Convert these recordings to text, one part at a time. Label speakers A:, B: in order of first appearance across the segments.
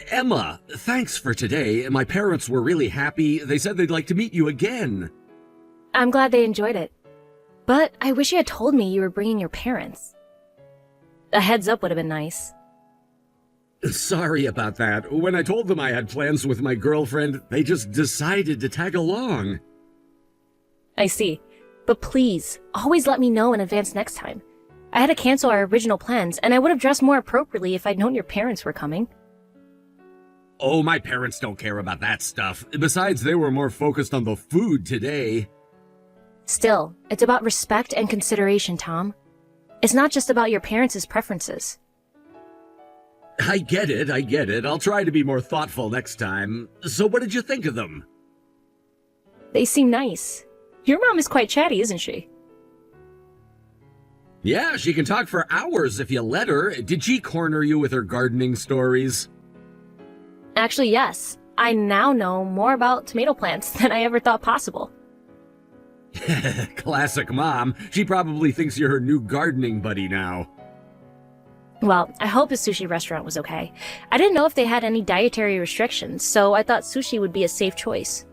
A: Emma, thanks for today. My parents were really happy. They said they'd like to meet you again.
B: I'm glad they enjoyed it. But I wish you had told me you were bringing your parents. A heads up would have been nice.
A: Sorry about that. When I told them I had plans with my girlfriend, they just decided to tag along.
B: I see. But please, always let me know in advance next time. I had to cancel our original plans, and I would have dressed more appropriately if I'd known your parents were coming.
A: Oh, my parents don't care about that stuff. Besides, they were more focused on the food today.
B: Still, it's about respect and consideration, Tom. It's not just about your parents' preferences.
A: I get it. I'll try to be more thoughtful next time. So what did you think of them?
B: They seem nice. Your mom is quite chatty, isn't she?
A: Yeah, she can talk for hours if you let her. Did she corner you with her gardening stories?
B: Actually, yes. I now know more about tomato plants than I ever thought possible.
A: Classic mom. She probably thinks you're her new gardening buddy now.
B: Well, I hope his sushi restaurant was okay. I didn't know if they had any dietary restrictions, so I thought sushi would be a safe choice.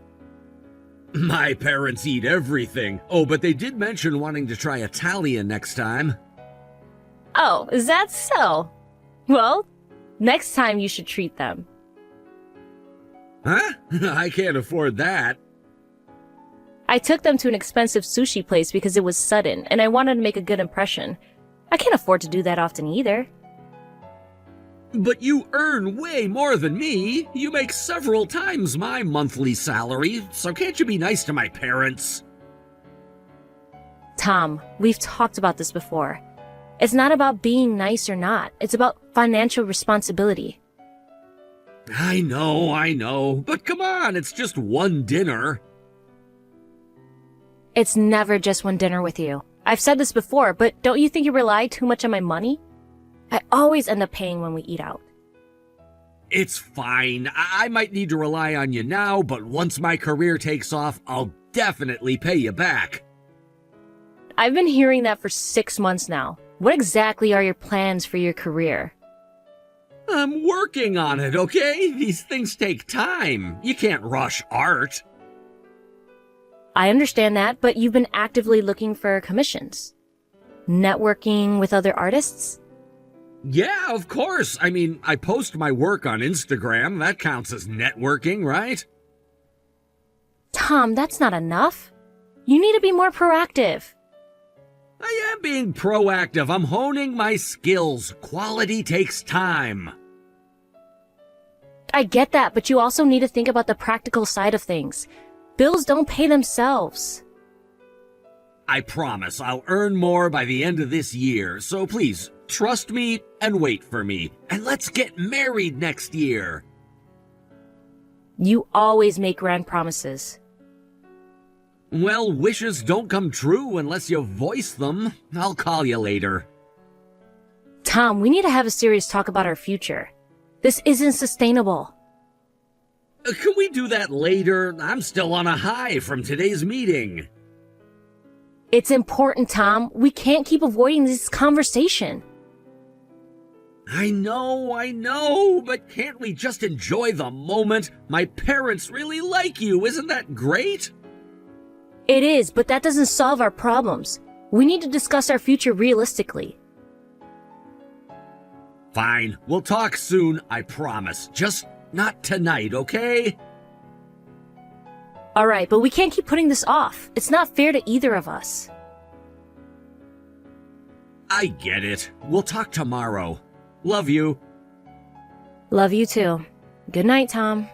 A: My parents eat everything. Oh, but they did mention wanting to try Italian next time.
B: Oh, is that so? Well, next time you should treat them.
A: Huh? I can't afford that.
B: I took them to an expensive sushi place because it was sudden, and I wanted to make a good impression. I can't afford to do that often either.
A: But you earn way more than me. You make several times my monthly salary, so can't you be nice to my parents?
B: Tom, we've talked about this before. It's not about being nice or not. It's about financial responsibility.
A: I know. But come on, it's just one dinner.
B: It's never just one dinner with you. I've said this before, but don't you think you rely too much on my money? I always end up paying when we eat out.
A: It's fine. I might need to rely on you now, but once my career takes off, I'll definitely pay you back.
B: I've been hearing that for 6 months now. What exactly are your plans for your career?
A: I'm working on it, okay? These things take time. You can't rush art.
B: I understand that, but you've been actively looking for commissions. Networking with other artists?
A: Yeah, of course. I mean, I post my work on Instagram. That counts as networking, right?
B: Tom, that's not enough. You need to be more proactive.
A: I am being proactive. I'm honing my skills. Quality takes time.
B: I get that, but you also need to think about the practical side of things. Bills don't pay themselves.
A: I promise I'll earn more by the end of this year, so please, trust me and wait for me, and let's get married next year.
B: You always make grand promises.
A: Well, wishes don't come true unless you voice them. I'll call you later.
B: Tom, we need to have a serious talk about our future. This isn't sustainable.
A: Can we do that later? I'm still on a high from today's meeting.
B: It's important, Tom. We can't keep avoiding this conversation.
A: I know, but can't we just enjoy the moment? My parents really like you, isn't that great?
B: It is, but that doesn't solve our problems. We need to discuss our future realistically.
A: Fine, we'll talk soon, I promise. Just not tonight, okay?
B: Alright, but we can't keep putting this off. It's not fair to either of us.
A: I get it. We'll talk tomorrow. Love you.
B: Love you too. Good night, Tom.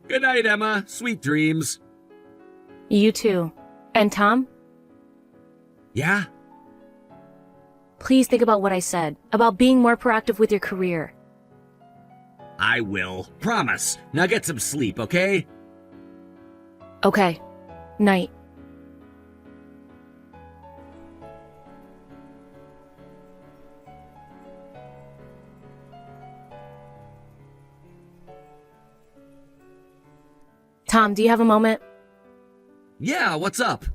A: Good night, Emma. Sweet dreams.
B: You too. And Tom?
A: Yeah?
B: Please think about what I said, about being more proactive with your career.
A: I will. Promise. Now get some sleep, okay?
B: Okay. Night. Tom, do you have a moment?
A: Yeah, what's up?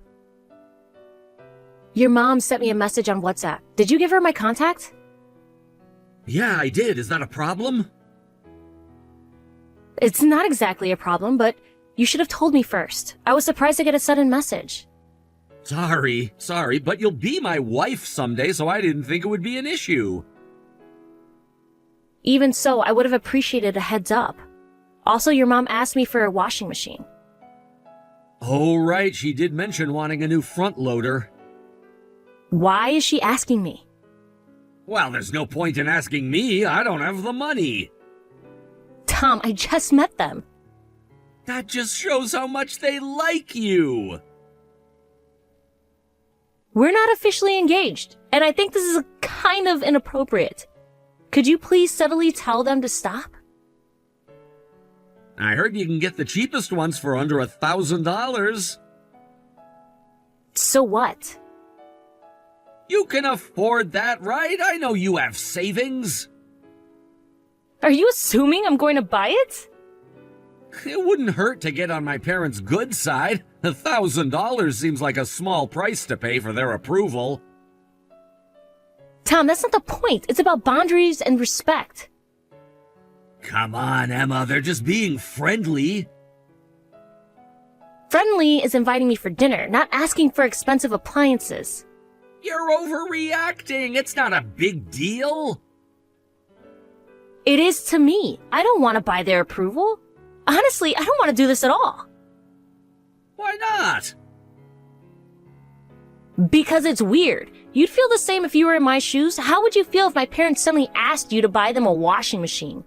B: Your mom sent me a message on WhatsApp. Did you give her my contact?
A: Yeah, I did. Is that a problem?
B: It's not exactly a problem, but you should have told me first. I was surprised to get a sudden message.
A: Sorry, but you'll be my wife someday, so I didn't think it would be an issue.
B: Even so, I would have appreciated a heads up. Also, your mom asked me for a washing machine.
A: Oh, right, she did mention wanting a new front loader.
B: Why is she asking me?
A: Well, there's no point in asking me. I don't have the money.
B: Tom, I just met them.
A: That just shows how much they like you.
B: We're not officially engaged, and I think this is kind of inappropriate. Could you please subtly tell them to stop?
A: I heard you can get the cheapest ones for under $1,000.
B: So what?
A: You can afford that, right? I know you have savings.
B: Are you assuming I'm going to buy it?
A: It wouldn't hurt to get on my parents' good side. $1,000 seems like a small price to pay for their approval.
B: Tom, that's not the point. It's about boundaries and respect.
A: Come on, Emma, they're just being friendly.
B: Friendly is inviting me for dinner, not asking for expensive appliances.
A: You're overreacting. It's not a big deal.
B: It is to me. I don't want to buy their approval. Honestly, I don't want to do this at all.
A: Why not?
B: Because it's weird. You'd feel the same if you were in my shoes. How would you feel if my parents suddenly asked you to buy them a washing machine?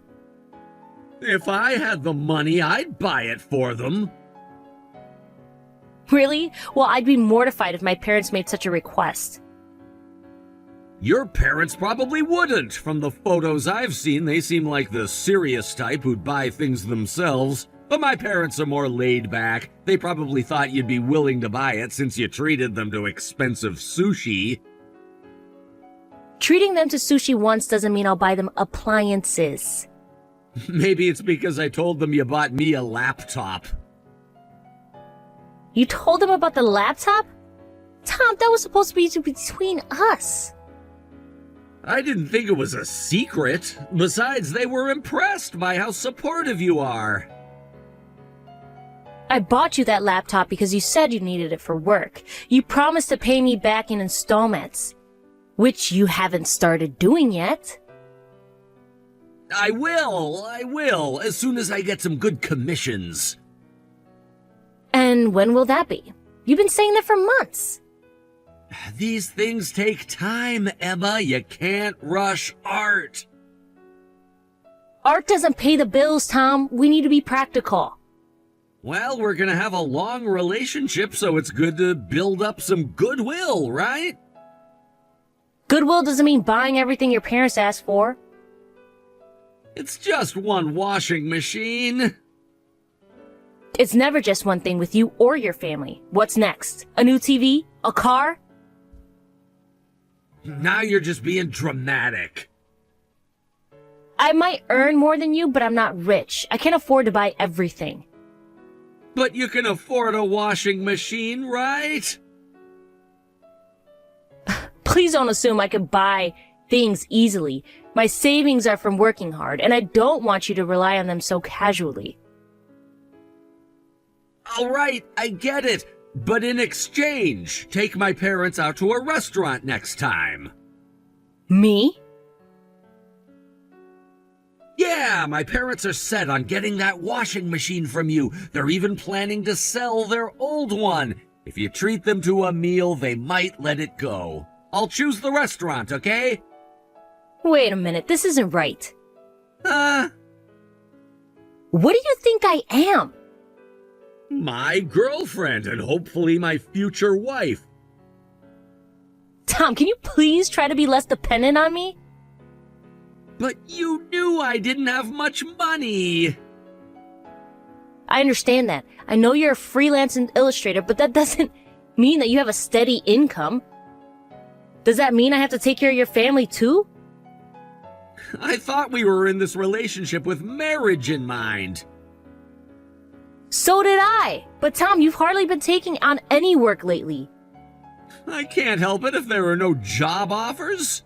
A: If I had the money, I'd buy it for them.
B: Really? Well, I'd be mortified if my parents made such a request.
A: Your parents probably wouldn't. From the photos I've seen, they seem like the serious type who'd buy things themselves. But my parents are more laid back. They probably thought you'd be willing to buy it since you treated them to expensive sushi.
B: Treating them to sushi once doesn't mean I'll buy them appliances.
A: Maybe it's because I told them you bought me a laptop.
B: You told them about the laptop? Tom, that was supposed to be between us.
A: I didn't think it was a secret. Besides, they were impressed by how supportive you are.
B: I bought you that laptop because you said you needed it for work. You promised to pay me back in installments, which you haven't started doing yet.
A: I will, as soon as I get some good commissions.
B: And when will that be? You've been saying that for months.
A: These things take time, Emma. You can't rush art.
B: Art doesn't pay the bills, Tom. We need to be practical.
A: Well, we're gonna have a long relationship, so it's good to build up some goodwill, right?
B: Goodwill doesn't mean buying everything your parents asked for.
A: It's just one washing machine.
B: It's never just one thing with you or your family. What's next? A new TV? A car?
A: Now you're just being dramatic.
B: I might earn more than you, but I'm not rich. I can't afford to buy everything.
A: But you can afford a washing machine, right?
B: Please don't assume I can buy things easily. My savings are from working hard, and I don't want you to rely on them so casually.
A: All right, I get it. But in exchange, take my parents out to a restaurant next time.
B: Me?
A: Yeah, my parents are set on getting that washing machine from you. They're even planning to sell their old one. If you treat them to a meal, they might let it go. I'll choose the restaurant, okay?
B: Wait a minute, this isn't right.
A: Huh?
B: What do you think I am?
A: My girlfriend, and hopefully my future wife.
B: Tom, can you please try to be less dependent on me?
A: But you knew I didn't have much money.
B: I understand that. I know you're a freelance illustrator, but that doesn't mean that you have a steady income. Does that mean I have to take care of your family too?
A: I thought we were in this relationship with marriage in mind.
B: So did I. But Tom, you've hardly been taking on any work lately.
A: I can't help it if there are no job offers.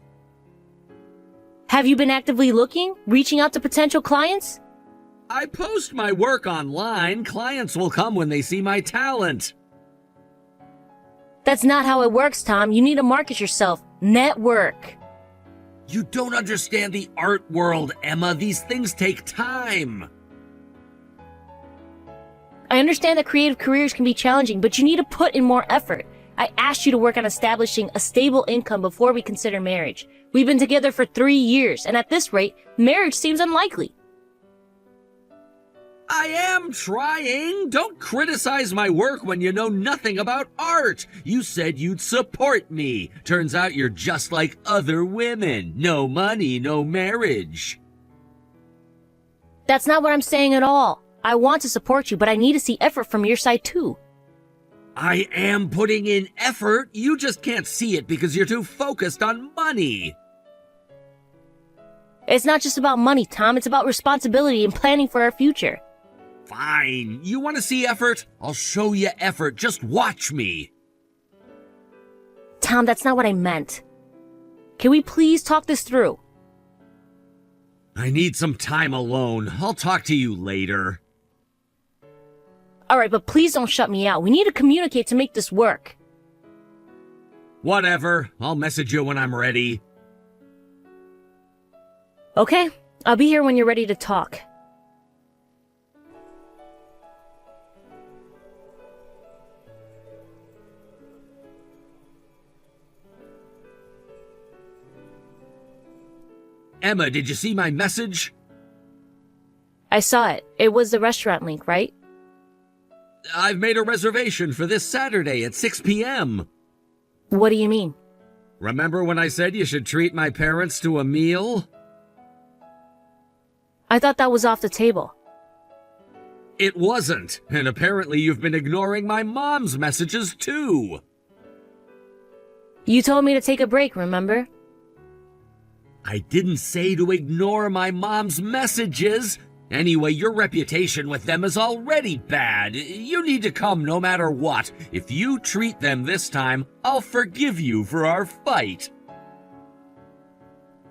B: Have you been actively looking, reaching out to potential clients?
A: I post my work online. Clients will come when they see my talent.
B: That's not how it works, Tom. You need to market yourself. Network.
A: You don't understand the art world, Emma. These things take time.
B: I understand that creative careers can be challenging, but you need to put in more effort. I asked you to work on establishing a stable income before we consider marriage. We've been together for 3 years, and at this rate, marriage seems unlikely.
A: I am trying. Don't criticize my work when you know nothing about art. You said you'd support me. Turns out you're just like other women. No money, no marriage.
B: That's not what I'm saying at all. I want to support you, but I need to see effort from your side too.
A: I am putting in effort. You just can't see it because you're too focused on money.
B: It's not just about money, Tom. It's about responsibility and planning for our future.
A: Fine. You want to see effort? I'll show you effort. Just watch me.
B: Tom, that's not what I meant. Can we please talk this through?
A: I need some time alone. I'll talk to you later.
B: Alright, but please don't shut me out. We need to communicate to make this work.
A: Whatever. I'll message you when I'm ready.
B: Okay, I'll be here when you're ready to talk.
A: Emma, did you see my message?
B: I saw it. It was the restaurant link, right?
A: I've made a reservation for this Saturday at 6 p.m.
B: What do you mean?
A: Remember when I said you should treat my parents to a meal?
B: I thought that was off the table.
A: It wasn't, and apparently you've been ignoring my mom's messages too.
B: You told me to take a break, remember?
A: I didn't say to ignore my mom's messages. Anyway, your reputation with them is already bad. You need to come no matter what. If you treat them this time, I'll forgive you for our fight.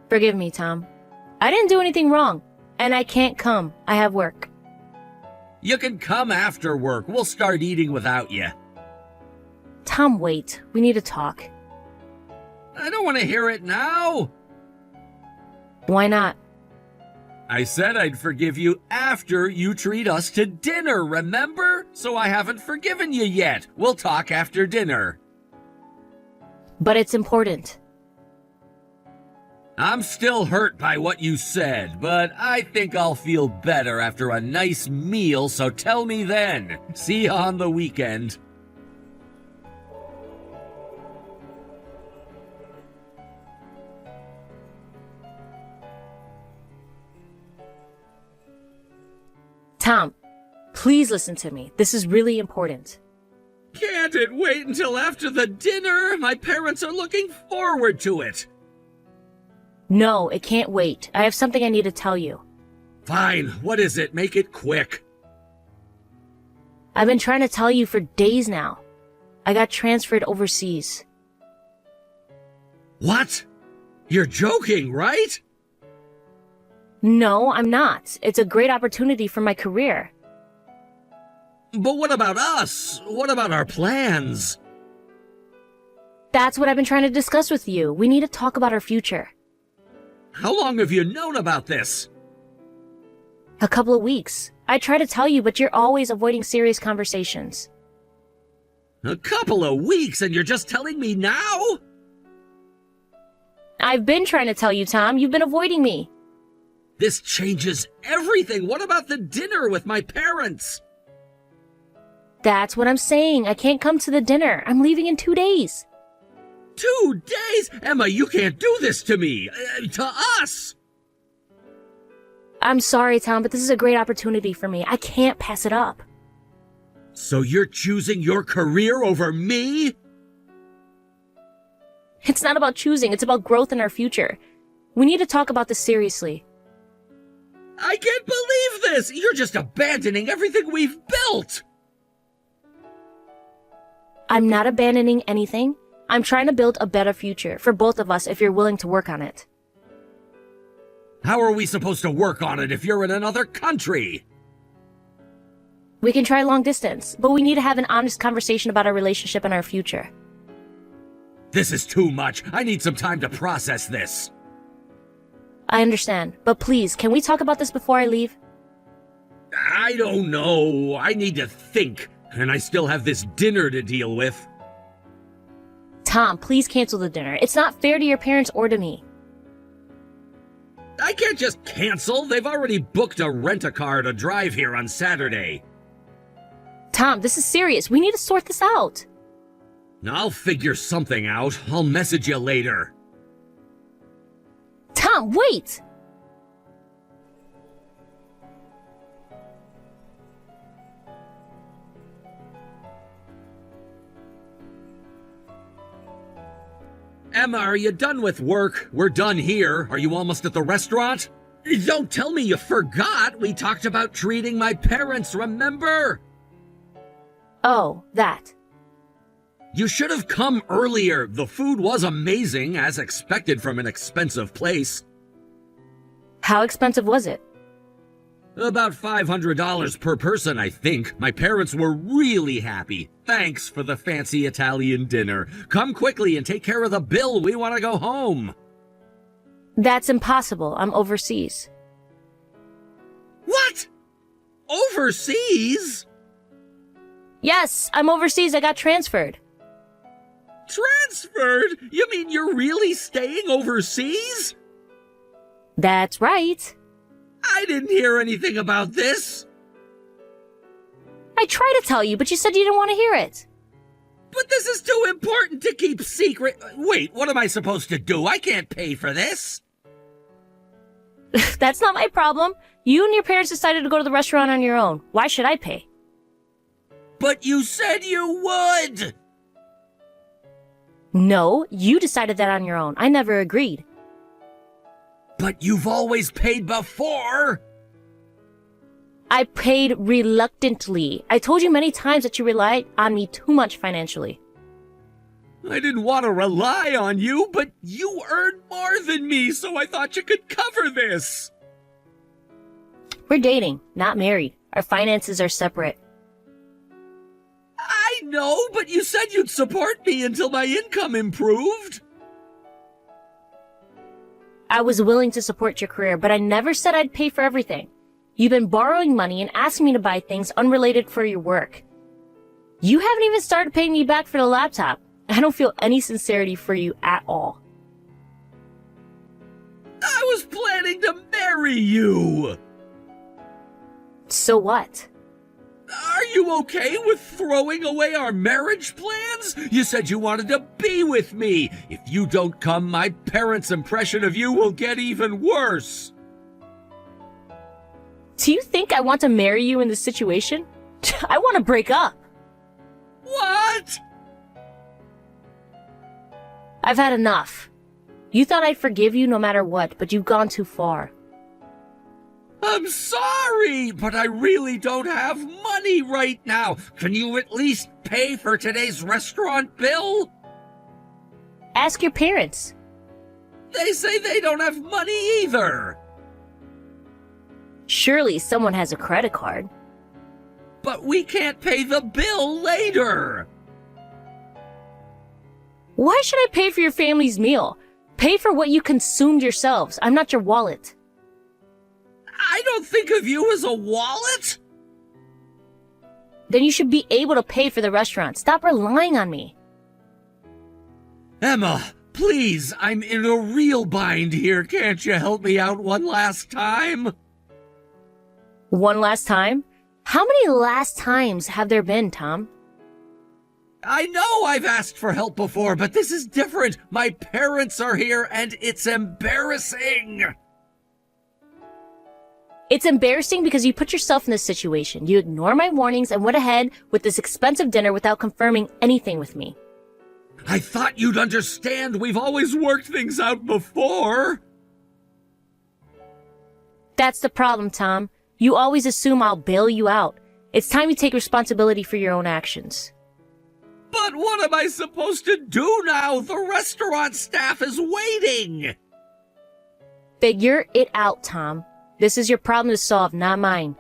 B: Forgive me, Tom. I didn't do anything wrong, and I can't come. I have work.
A: You can come after work. We'll start eating without you.
B: Tom, wait. We need to talk.
A: I don't want to hear it now.
B: Why not?
A: I said I'd forgive you after you treat us to dinner, remember? So I haven't forgiven you yet. We'll talk after dinner.
B: But it's important.
A: I'm still hurt by what you said, but I think I'll feel better after a nice meal, so tell me then. See you on the weekend.
B: Tom, please listen to me. This is really important.
A: Can't it wait until after the dinner? My parents are looking forward to it.
B: No, it can't wait. I have something I need to tell you.
A: Fine, what is it? Make it quick.
B: I've been trying to tell you for days now. I got transferred overseas.
A: What? You're joking, right?
B: No, I'm not. It's a great opportunity for my career.
A: But what about us? What about our plans?
B: That's what I've been trying to discuss with you. We need to talk about our future.
A: How long have you known about this?
B: A couple of weeks. I try to tell you, but you're always avoiding serious conversations.
A: A couple of weeks and you're just telling me now?
B: I've been trying to tell you, Tom. You've been avoiding me.
A: This changes everything. What about the dinner with my parents?
B: That's what I'm saying. I can't come to the dinner. I'm leaving in 2 days.
A: 2 days? Emma, you can't do this to me. To us.
B: I'm sorry, Tom, but this is a great opportunity for me. I can't pass it up.
A: So you're choosing your career over me?
B: It's not about choosing. It's about growth in our future. We need to talk about this seriously.
A: I can't believe this! You're just abandoning everything we've built!
B: I'm not abandoning anything. I'm trying to build a better future for both of us if you're willing to work on it.
A: How are we supposed to work on it if you're in another country?
B: We can try long distance, but we need to have an honest conversation about our relationship and our future.
A: This is too much. I need some time to process this.
B: I understand, but please, can we talk about this before I leave?
A: I don't know. I need to think, and I still have this dinner to deal with.
B: Tom, please cancel the dinner. It's not fair to your parents or to me.
A: I can't just cancel. They've already booked a rent-a-car to drive here on Saturday.
B: Tom, this is serious. We need to sort this out.
A: I'll figure something out. I'll message you later.
B: Tom, wait!
A: Emma, are you done with work? We're done here. Are you almost at the restaurant? Don't tell me you forgot. We talked about treating my parents, remember?
B: Oh, that.
A: You should have come earlier. The food was amazing, as expected from an expensive place.
B: How expensive was it?
A: About $500 per person, I think. My parents were really happy. Thanks for the fancy Italian dinner. Come quickly and take care of the bill. We want to go home.
B: That's impossible. I'm overseas.
A: What? Overseas?
B: Yes, I'm overseas. I got transferred.
A: Transferred? You mean you're really staying overseas?
B: That's right.
A: I didn't hear anything about this.
B: I tried to tell you, but you said you didn't want to hear it.
A: But this is too important to keep secret. Wait, what am I supposed to do? I can't pay for this.
B: That's not my problem. You and your parents decided to go to the restaurant on your own. Why should I pay?
A: But you said you would.
B: No, you decided that on your own. I never agreed.
A: But you've always paid before.
B: I paid reluctantly. I told you many times that you relied on me too much financially.
A: I didn't want to rely on you, but you earn more than me, so I thought you could cover this.
B: We're dating, not married. Our finances are separate.
A: I know, but you said you'd support me until my income improved.
B: I was willing to support your career, but I never said I'd pay for everything. You've been borrowing money and asking me to buy things unrelated for your work. You haven't even started paying me back for the laptop. I don't feel any sincerity for you at all.
A: I was planning to marry you.
B: So what?
A: Are you okay with throwing away our marriage plans? You said you wanted to be with me. If you don't come, my parents' impression of you will get even worse.
B: Do you think I want to marry you in this situation? I want to break up.
A: What?
B: I've had enough. You thought I'd forgive you no matter what, but you've gone too far.
A: I'm sorry, but I really don't have money right now. Can you at least pay for today's restaurant bill?
B: Ask your parents.
A: They say they don't have money either.
B: Surely someone has a credit card.
A: But we can't pay the bill later.
B: Why should I pay for your family's meal? Pay for what you consumed yourselves. I'm not your wallet.
A: I don't think of you as a wallet.
B: Then you should be able to pay for the restaurant. Stop relying on me.
A: Emma, please, I'm in a real bind here. Can't you help me out one last time?
B: One last time? How many last times have there been, Tom?
A: I know I've asked for help before, but this is different. My parents are here and it's embarrassing.
B: It's embarrassing because you put yourself in this situation. You ignored my warnings and went ahead with this expensive dinner without confirming anything with me.
A: I thought you'd understand. We've always worked things out before.
B: That's the problem, Tom. You always assume I'll bail you out. It's time you take responsibility for your own actions.
A: But what am I supposed to do now? The restaurant staff is waiting.
B: Figure it out, Tom. This is your problem to solve, not mine.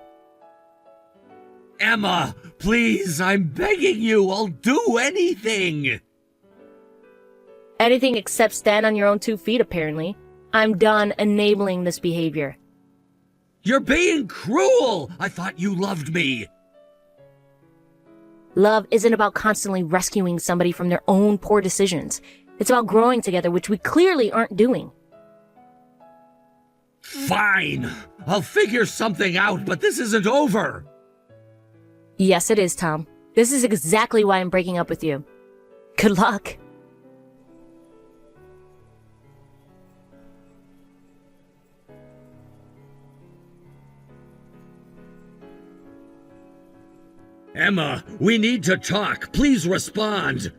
A: Emma, please, I'm begging you, I'll do anything.
B: Anything except stand on your own 2 feet, apparently. I'm done enabling this behavior.
A: You're being cruel! I thought you loved me.
B: Love isn't about constantly rescuing somebody from their own poor decisions. It's about growing together, which we clearly aren't doing.
A: Fine. I'll figure something out, but this isn't over.
B: Yes, it is, Tom. This is exactly why I'm breaking up with you. Good luck.
A: Emma, we need to talk. Please respond.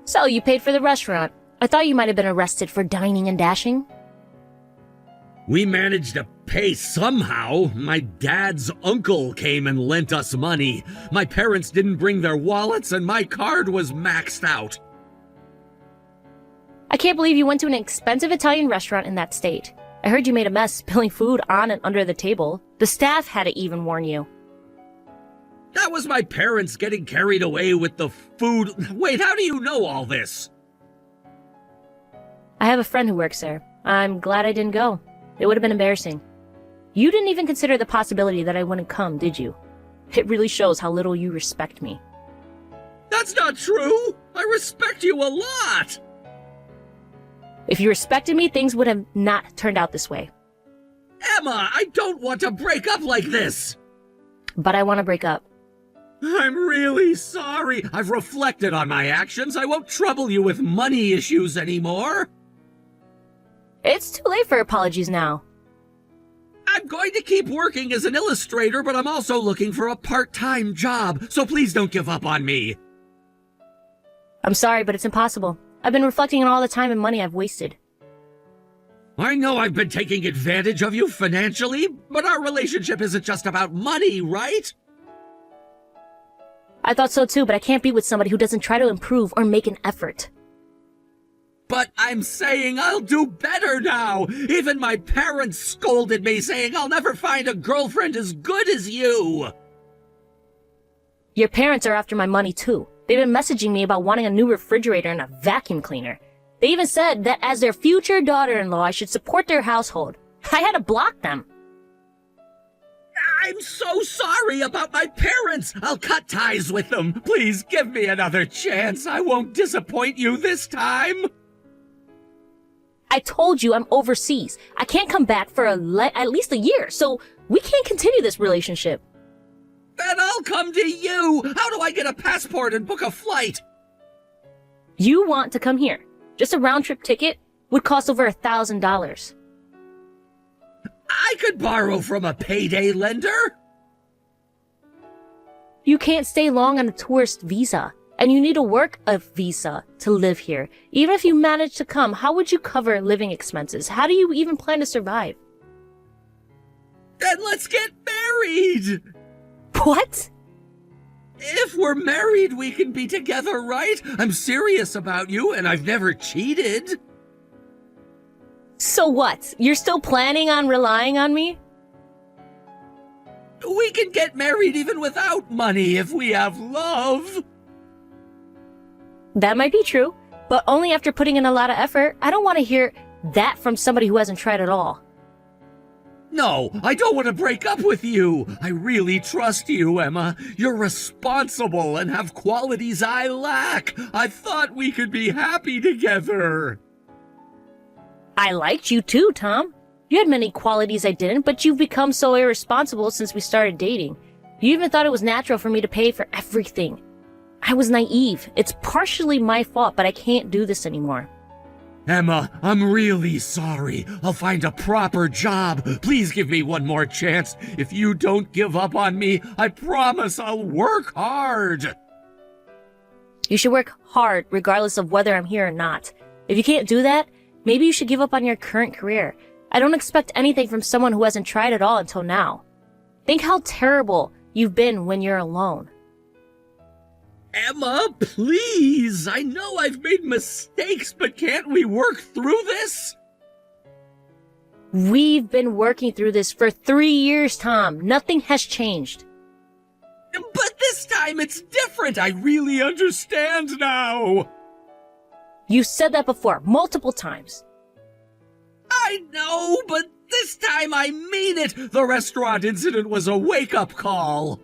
B: So, you paid for the restaurant. I thought you might have been arrested for dining and dashing.
A: We managed to pay somehow. My dad's uncle came and lent us money. My parents didn't bring their wallets and my card was maxed out.
B: I can't believe you went to an expensive Italian restaurant in that state. I heard you made a mess spilling food on and under the table. The staff had to even warn you.
A: That was my parents getting carried away with the food. Wait, how do you know all this?
B: I have a friend who works there. I'm glad I didn't go. It would have been embarrassing. You didn't even consider the possibility that I wouldn't come, did you? It really shows how little you respect me.
A: That's not true! I respect you a lot!
B: If you respected me, things would have not turned out this way.
A: Emma, I don't want to break up like this!
B: But I want to break up.
A: I'm really sorry. I've reflected on my actions. I won't trouble you with money issues anymore.
B: It's too late for apologies now.
A: I'm going to keep working as an illustrator, but I'm also looking for a part-time job, so please don't give up on me.
B: I'm sorry, but it's impossible. I've been reflecting on all the time and money I've wasted.
A: I know I've been taking advantage of you financially, but our relationship isn't just about money, right?
B: I thought so too, but I can't be with somebody who doesn't try to improve or make an effort.
A: But I'm saying I'll do better now! Even my parents scolded me, saying I'll never find a girlfriend as good as you!
B: Your parents are after my money too. They've been messaging me about wanting a new refrigerator and a vacuum cleaner. They even said that as their future daughter-in-law, I should support their household. I had to block them.
A: I'm so sorry about my parents! I'll cut ties with them. Please give me another chance. I won't disappoint you this time.
B: I told you I'm overseas. I can't come back for at least a year, so we can't continue this relationship.
A: Then I'll come to you. How do I get a passport and book a flight?
B: You want to come here. Just a round-trip ticket would cost over $1,000.
A: I could borrow from a payday lender.
B: You can't stay long on a tourist visa, and you need to work a visa to live here. Even if you manage to come, how would you cover living expenses? How do you even plan to survive?
A: Then let's get married.
B: What?
A: If we're married, we can be together, right? I'm serious about you, and I've never cheated.
B: So what? You're still planning on relying on me?
A: We can get married even without money if we have love.
B: That might be true, but only after putting in a lot of effort. I don't want to hear that from somebody who hasn't tried at all.
A: No, I don't want to break up with you. I really trust you, Emma. You're responsible and have qualities I lack. I thought we could be happy together.
B: I liked you too, Tom. You had many qualities I didn't, but you've become so irresponsible since we started dating. You even thought it was natural for me to pay for everything. I was naive. It's partially my fault, but I can't do this anymore.
A: Emma, I'm really sorry. I'll find a proper job. Please give me one more chance. If you don't give up on me, I promise I'll work hard.
B: You should work hard regardless of whether I'm here or not. If you can't do that, maybe you should give up on your current career. I don't expect anything from someone who hasn't tried at all until now. Think how terrible you've been when you're alone.
A: Emma, please! I know I've made mistakes, but can't we work through this?
B: We've been working through this for 3 years, Tom. Nothing has changed.
A: this time it's different. I really understand now.
B: You said that before, multiple times.
A: I know, but this time I mean it. The restaurant incident was a wake-up call.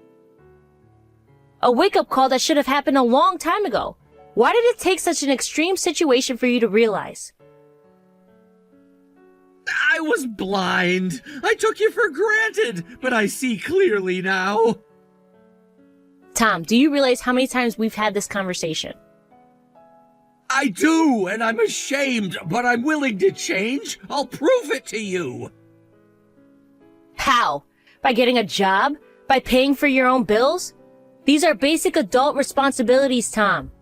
B: A wake-up call that should have happened a long time ago. Why did it take such an extreme situation for you to realize?
A: I was blind. I took you for granted, but I see clearly now.
B: Tom, do you realize how many times we've had this conversation?
A: I do, and I'm ashamed, but I'm willing to change. I'll prove it to you.
B: How? By getting a job? By paying for your own bills? These are basic adult responsibilities, Tom.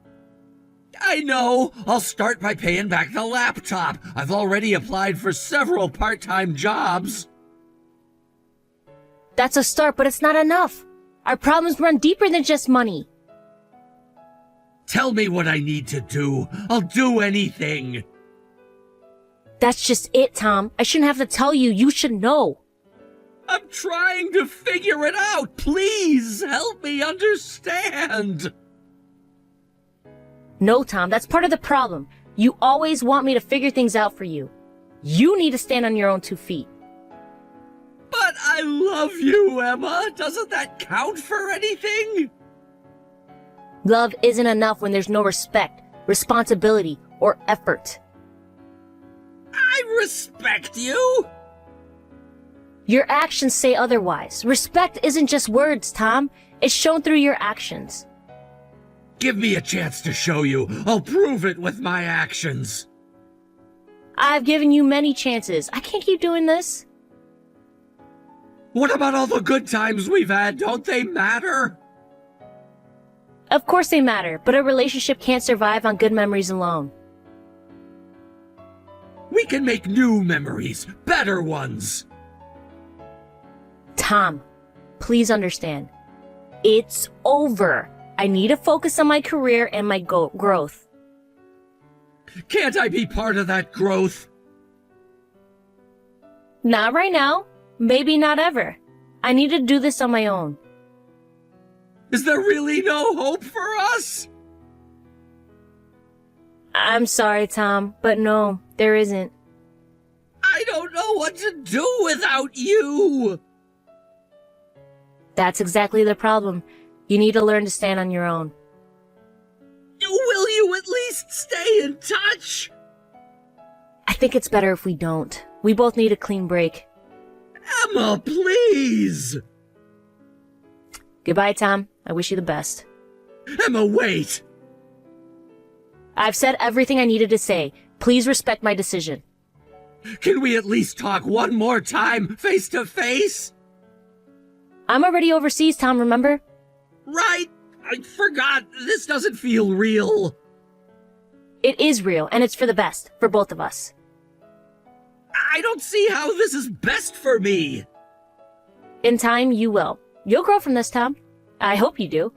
A: I know. I'll start by paying back the laptop. I've already applied for several part-time jobs.
B: That's a start, but it's not enough. Our problems run deeper than just money.
A: Tell me what I need to do. I'll do anything.
B: That's just it, Tom. I shouldn't have to tell you. You should know.
A: I'm trying to figure it out. Please help me understand.
B: No, Tom, that's part of the problem. You always want me to figure things out for you. You need to stand on your own 2 feet.
A: But I love you, Emma. Doesn't that count for anything?
B: Love isn't enough when there's no respect, responsibility, or effort.
A: I respect you.
B: Your actions say otherwise. Respect isn't just words, Tom. It's shown through your actions.
A: Give me a chance to show you. I'll prove it with my actions.
B: I've given you many chances. I can't keep doing this.
A: What about all the good times we've had? Don't they matter?
B: Of course they matter, but a relationship can't survive on good memories alone.
A: We can make new memories, better ones.
B: Tom, please understand. It's over. I need to focus on my career and my growth.
A: Can't I be part of that growth?
B: Not right now. Maybe not ever. I need to do this on my own.
A: Is there really no hope for us?
B: I'm sorry, Tom, but no, there isn't.
A: I don't know what to do without you.
B: That's exactly the problem. You need to learn to stand on your own.
A: Will you at least stay in touch?
B: I think it's better if we don't. We both need a clean break.
A: Emma, please!
B: Goodbye, Tom. I wish you the best.
A: Emma, wait!
B: I've said everything I needed to say. Please respect my decision.
A: Can we at least talk one more time, face to face?
B: I'm already overseas, Tom, remember?
A: Right! I forgot. This doesn't feel real.
B: It is real, and it's for the best, for both of us.
A: I don't see how this is best for me.
B: In time, you will. You'll grow from this, Tom. I hope you do.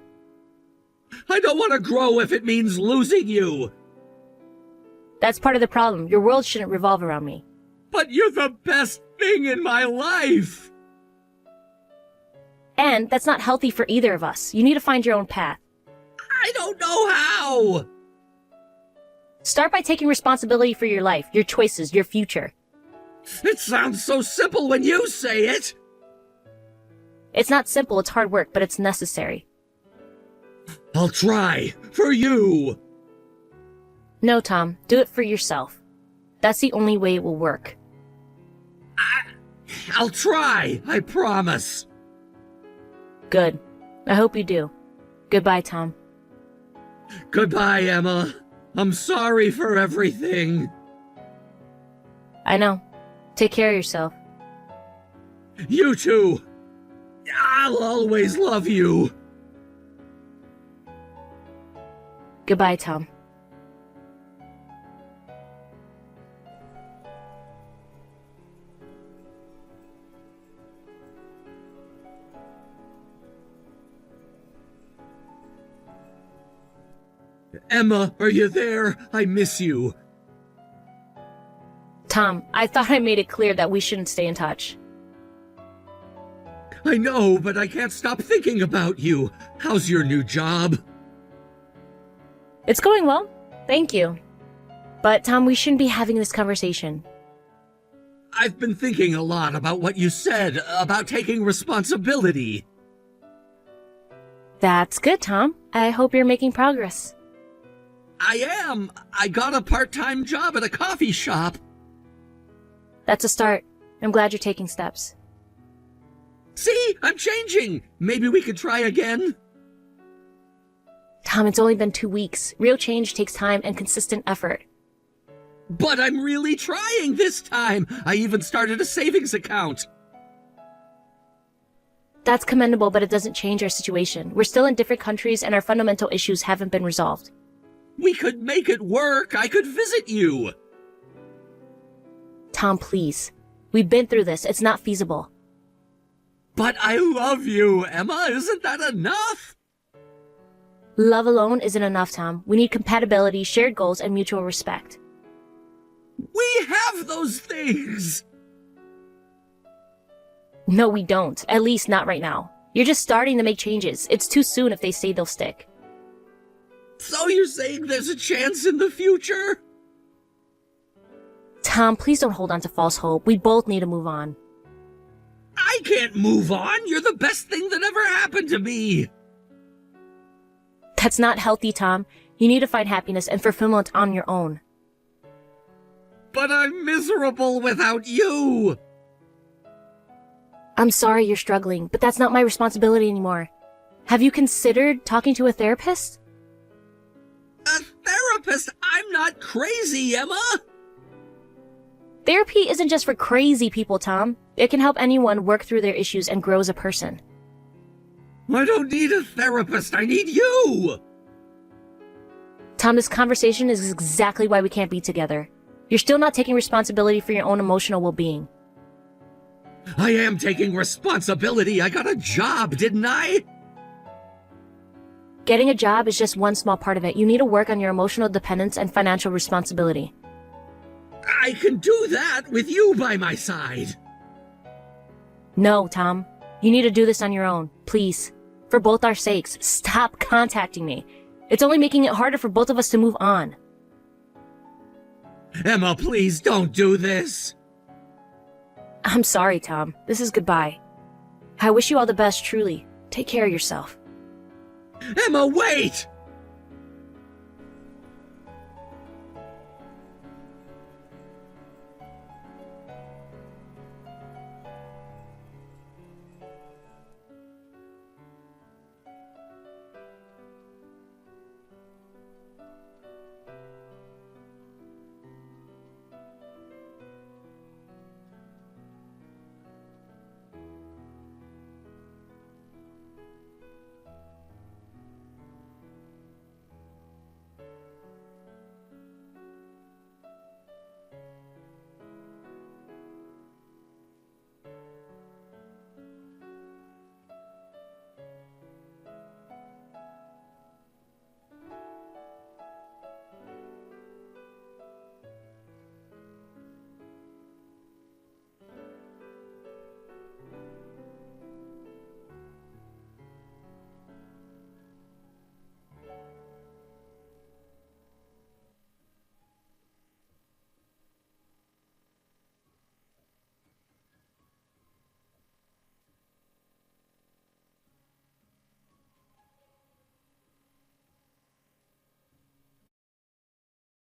A: I don't want to grow if it means losing you.
B: That's part of the problem. Your world shouldn't revolve around me.
A: But you're the best thing in my life.
B: And that's not healthy for either of us. You need to find your own path.
A: I don't know how.
B: Start by taking responsibility for your life, your choices, your future.
A: It sounds so simple when you say it.
B: It's not simple, it's hard work, but it's necessary.
A: I'll try. For you.
B: No, Tom. Do it for yourself. That's the only way it will work.
A: I'll try. I promise.
B: Good. I hope you do. Goodbye, Tom.
A: Goodbye, Emma. I'm sorry for everything.
B: I know. Take care of yourself.
A: You too. I'll always love you.
B: Goodbye, Tom.
A: Emma, are you there? I miss you.
B: Tom, I thought I made it clear that we shouldn't stay in touch.
A: I know, but I can't stop thinking about you. How's your new job?
B: It's going well. Thank you. But, Tom, we shouldn't be having this conversation.
A: I've been thinking a lot about what you said about taking responsibility.
B: That's good, Tom. I hope you're making progress.
A: I am. I got a part-time job at a coffee shop.
B: That's a start. I'm glad you're taking steps.
A: See, I'm changing. Maybe we could try again.
B: Tom, it's only been 2 weeks. Real change takes time and consistent effort.
A: But I'm really trying this time. I even started a savings account.
B: That's commendable, but it doesn't change our situation. We're still in different countries and our fundamental issues haven't been resolved.
A: We could make it work. I could visit you.
B: Tom, please. We've been through this. It's not feasible.
A: But I love you, Emma. Isn't that enough?
B: Love alone isn't enough, Tom. We need compatibility, shared goals, and mutual respect.
A: We have those things.
B: No, we don't. At least not right now. You're just starting to make changes. It's too soon if they say they'll stick.
A: So you're saying there's a chance in the future?
B: Tom, please don't hold on to false hope. We both need to move on.
A: I can't move on. You're the best thing that ever happened to me.
B: That's not healthy, Tom. You need to find happiness and fulfillment on your own.
A: But I'm miserable without you.
B: I'm sorry you're struggling, but that's not my responsibility anymore. Have you considered talking to a therapist?
A: A therapist? I'm not crazy, Emma.
B: Therapy isn't just for crazy people, Tom. It can help anyone work through their issues and grow as a person.
A: I don't need a therapist. I need you.
B: Tom, this conversation is exactly why we can't be together. You're still not taking responsibility for your own emotional well-being.
A: I am taking responsibility. I got a job, didn't I?
B: Getting a job is just one small part of it. You need to work on your emotional dependence and financial responsibility.
A: I can do that with you by my side.
B: No, Tom. You need to do this on your own. Please. For both our sakes, stop contacting me. It's only making it harder for both of us to move on.
A: Emma, please don't do this.
B: I'm sorry, Tom. This is goodbye. I wish you all the best, truly. Take care of yourself.
A: Emma, wait!